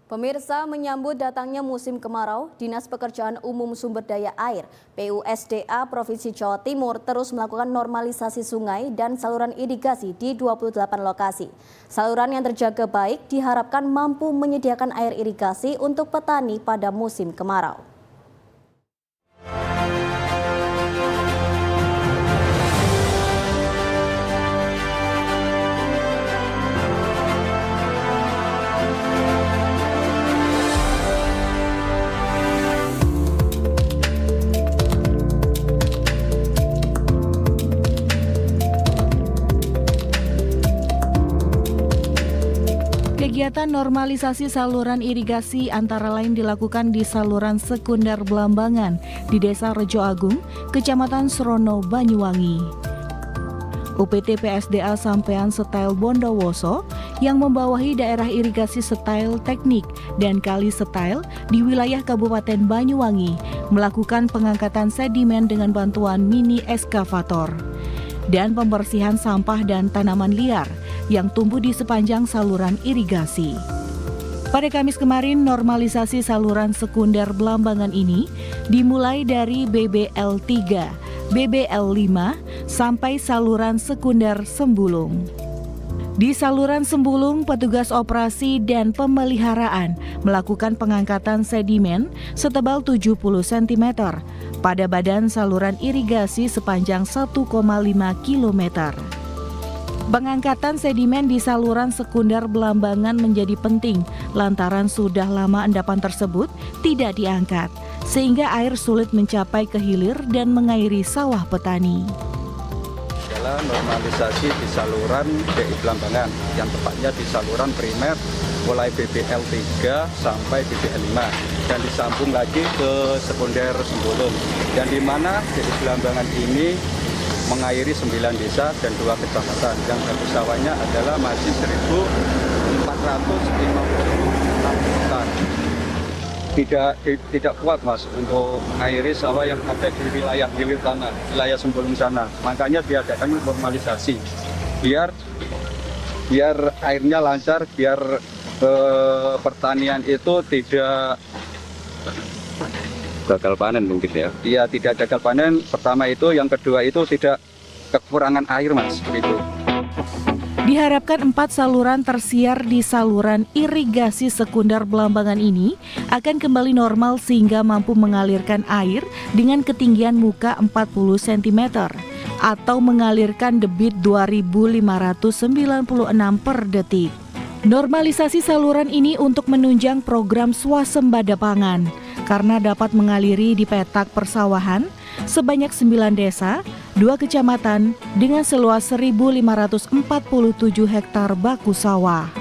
Pemirsa, menyambut datangnya musim kemarau, Dinas Pekerjaan Umum Sumber Daya Air (PUSDA) Provinsi Jawa Timur terus melakukan normalisasi sungai dan saluran irigasi di 28 lokasi. Saluran yang terjaga baik diharapkan mampu menyediakan air irigasi untuk petani pada musim kemarau. Kegiatan normalisasi saluran irigasi antara lain dilakukan di saluran sekunder Belambangan di Desa Rejo Agung, Kecamatan Srono, Banyuwangi. UPT PSDA Sampean Style Bondowoso yang membawahi daerah irigasi Style Teknik dan Kali Style di wilayah Kabupaten Banyuwangi melakukan pengangkatan sedimen dengan bantuan mini eskavator dan pembersihan sampah dan tanaman liar yang tumbuh di sepanjang saluran irigasi. Pada Kamis kemarin, normalisasi saluran sekunder Belambangan ini dimulai dari BBL 3, BBL 5, sampai saluran sekunder Sembulung. Di saluran Sembulung, petugas operasi dan pemeliharaan melakukan pengangkatan sedimen setebal 70 cm pada badan saluran irigasi sepanjang 1,5 km. Pengangkatan sedimen di saluran sekunder Belambangan menjadi penting lantaran sudah lama endapan tersebut tidak diangkat, sehingga air sulit mencapai ke hilir dan mengairi sawah petani. Adalah normalisasi di saluran DI Belambangan, yang tepatnya di saluran primer mulai BBL 3 sampai BBL 5 dan disambung lagi ke sekunder Sembulung, dan di mana DI Belambangan ini mengairi 9 desa dan 2 kecamatan, yang gabus sawahnya adalah masih 1.456 hektar. Tidak kuat, Mas, untuk mengairi sawah yang ada di wilayah hilir tanah, wilayah Sembulung sana. Makanya diadakan normalisasi biar airnya lancar, biar pertanian itu tidak gagal panen mungkin ya. Iya, tidak gagal panen. Pertama itu, yang kedua itu tidak kekurangan air, Mas, begitu. Diharapkan 4 saluran tersiar di saluran irigasi sekunder Belambangan ini akan kembali normal sehingga mampu mengalirkan air dengan ketinggian muka 40 cm atau mengalirkan debit 2.596 per detik. Normalisasi saluran ini untuk menunjang program swasembada pangan karena dapat mengaliri di petak persawahan sebanyak 9 desa, 2 kecamatan dengan seluas 1.547 hektar baku sawah.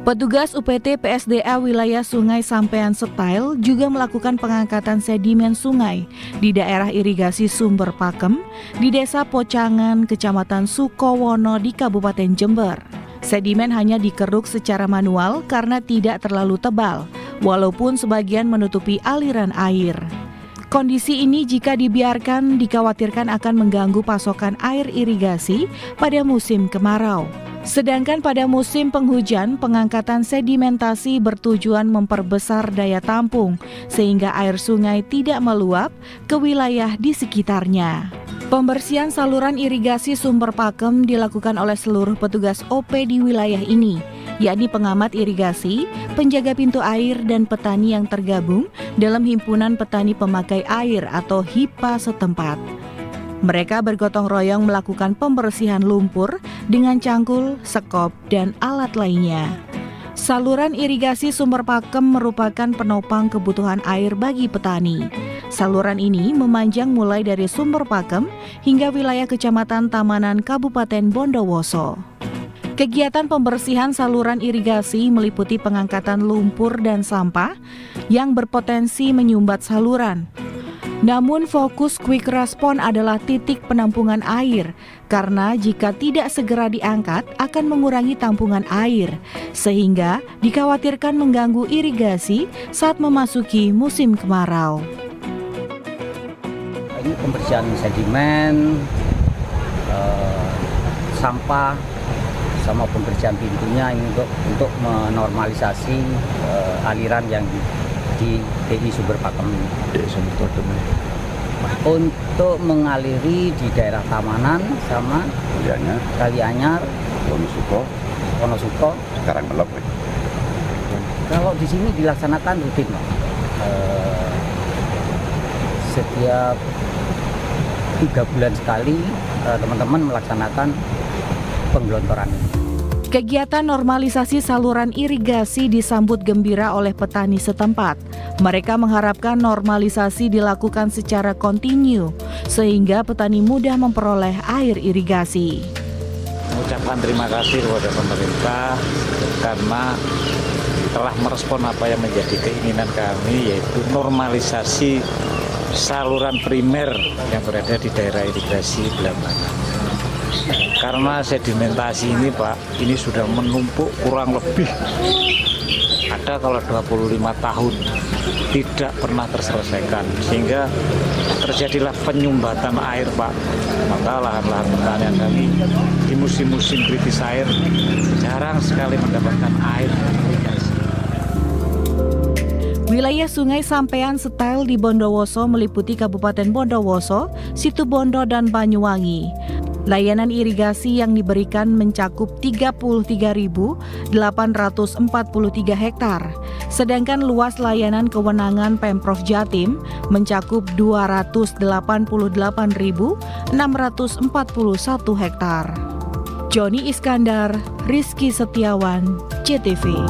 Petugas UPT PSDA wilayah Sungai Sampean Style juga melakukan pengangkatan sedimen sungai di daerah irigasi Sumber Pakem di Desa Pocangan, Kecamatan Sukowono di Kabupaten Jember. Sedimen hanya dikeruk secara manual karena tidak terlalu tebal, walaupun sebagian menutupi aliran air. Kondisi ini jika dibiarkan dikhawatirkan akan mengganggu pasokan air irigasi pada musim kemarau. Sedangkan pada musim penghujan, pengangkatan sedimentasi bertujuan memperbesar daya tampung sehingga air sungai tidak meluap ke wilayah di sekitarnya. Pembersihan saluran irigasi Sumber Pakem dilakukan oleh seluruh petugas OP di wilayah ini, yakni pengamat irigasi, penjaga pintu air, dan petani yang tergabung dalam Himpunan Petani Pemakai Air atau HIPA setempat. Mereka bergotong royong melakukan pembersihan lumpur dengan cangkul, sekop, dan alat lainnya. Saluran irigasi Sumber Pakem merupakan penopang kebutuhan air bagi petani. Saluran ini memanjang mulai dari Sumber Pakem hingga wilayah Kecamatan Tamanan, Kabupaten Bondowoso. Kegiatan pembersihan saluran irigasi meliputi pengangkatan lumpur dan sampah yang berpotensi menyumbat saluran. Namun fokus quick respon adalah titik penampungan air, karena jika tidak segera diangkat akan mengurangi tampungan air, sehingga dikhawatirkan mengganggu irigasi saat memasuki musim kemarau. Ini pembersihan sedimen, sampah sama pembersihan pintunya ini untuk menormalisasi aliran yang di DI Sumber Pakem ini. Untuk mengaliri di daerah Tamanan sama Kalianyar, Wonosuko. Sekarang belum. Kalau di sini dilaksanakan rutin, setiap 3 bulan sekali teman-teman melaksanakan penggelontoran ini. Kegiatan normalisasi saluran irigasi disambut gembira oleh petani setempat. Mereka mengharapkan normalisasi dilakukan secara kontinu sehingga petani mudah memperoleh air irigasi. Mengucapkan terima kasih kepada pemerintah karena telah merespon apa yang menjadi keinginan kami, yaitu normalisasi saluran primer yang berada di daerah irigasi Blambangan. Karena sedimentasi ini Pak, ini sudah menumpuk kurang lebih ada kalau 25 tahun tidak pernah terselesaikan, sehingga terjadilah penyumbatan air Pak. Maka lahan-lahan pertanian kami di musim-musim kritis air jarang sekali mendapatkan air irigasi. Wilayah Sungai Sampean Style di Bondowoso meliputi Kabupaten Bondowoso, Situbondo, dan Banyuwangi. Layanan irigasi yang diberikan mencakup 33.843 hektar, sedangkan luas layanan kewenangan Pemprov Jatim mencakup 288.641 hektar. Joni Iskandar, Rizky Setiawan, JTV.